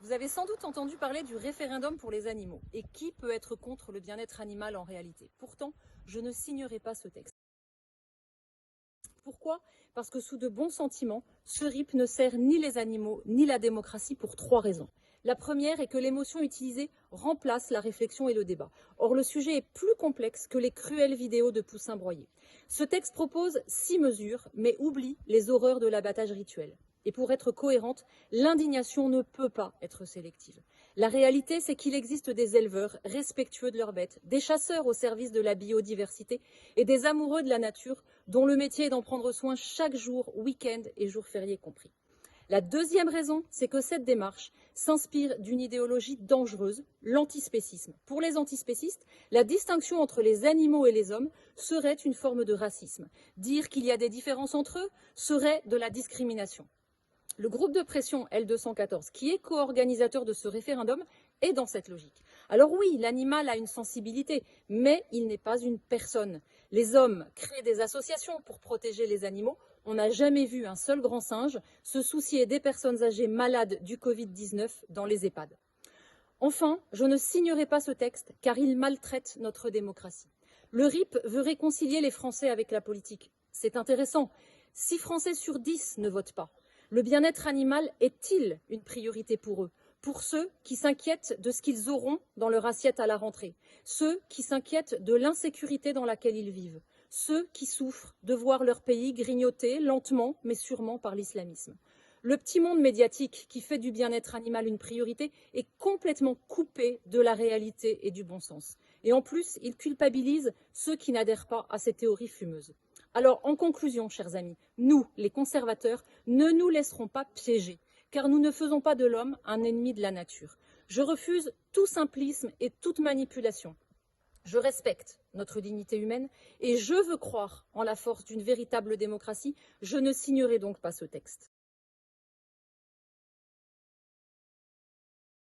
Vous avez sans doute entendu parler du référendum pour les animaux. Et qui peut être contre le bien-être animal en réalité? Pourtant, je ne signerai pas ce texte. Pourquoi? Parce que sous de bons sentiments, ce RIP ne sert ni les animaux ni la démocratie pour trois raisons. La première est que l'émotion utilisée remplace la réflexion et le débat. Or, le sujet est plus complexe que les cruelles vidéos de poussins broyés. Ce texte propose 6 mesures, mais oublie les horreurs de l'abattage rituel. Et pour être cohérente, l'indignation ne peut pas être sélective. La réalité, c'est qu'il existe des éleveurs respectueux de leurs bêtes, des chasseurs au service de la biodiversité et des amoureux de la nature dont le métier est d'en prendre soin chaque jour, week-end et jours fériés compris. La deuxième raison, c'est que cette démarche s'inspire d'une idéologie dangereuse, l'antispécisme. Pour les antispécistes, la distinction entre les animaux et les hommes serait une forme de racisme. Dire qu'il y a des différences entre eux serait de la discrimination. Le groupe de pression L214, qui est co-organisateur de ce référendum, est dans cette logique. Alors oui, l'animal a une sensibilité, mais il n'est pas une personne. Les hommes créent des associations pour protéger les animaux. On n'a jamais vu un seul grand singe se soucier des personnes âgées malades du Covid-19 dans les EHPAD. Enfin, je ne signerai pas ce texte car il maltraite notre démocratie. Le RIP veut réconcilier les Français avec la politique. C'est intéressant. 6 Français sur 10 ne votent pas. Le bien-être animal est-il une priorité pour eux? Pour ceux qui s'inquiètent de ce qu'ils auront dans leur assiette à la rentrée, ceux qui s'inquiètent de l'insécurité dans laquelle ils vivent, ceux qui souffrent de voir leur pays grignoté lentement mais sûrement par l'islamisme. Le petit monde médiatique qui fait du bien-être animal une priorité est complètement coupé de la réalité et du bon sens. Et en plus, il culpabilise ceux qui n'adhèrent pas à ces théories fumeuses. Alors, en conclusion, chers amis, nous, les conservateurs, ne nous laisserons pas piéger, car nous ne faisons pas de l'homme un ennemi de la nature. Je refuse tout simplisme et toute manipulation. Je respecte notre dignité humaine et je veux croire en la force d'une véritable démocratie. Je ne signerai donc pas ce texte.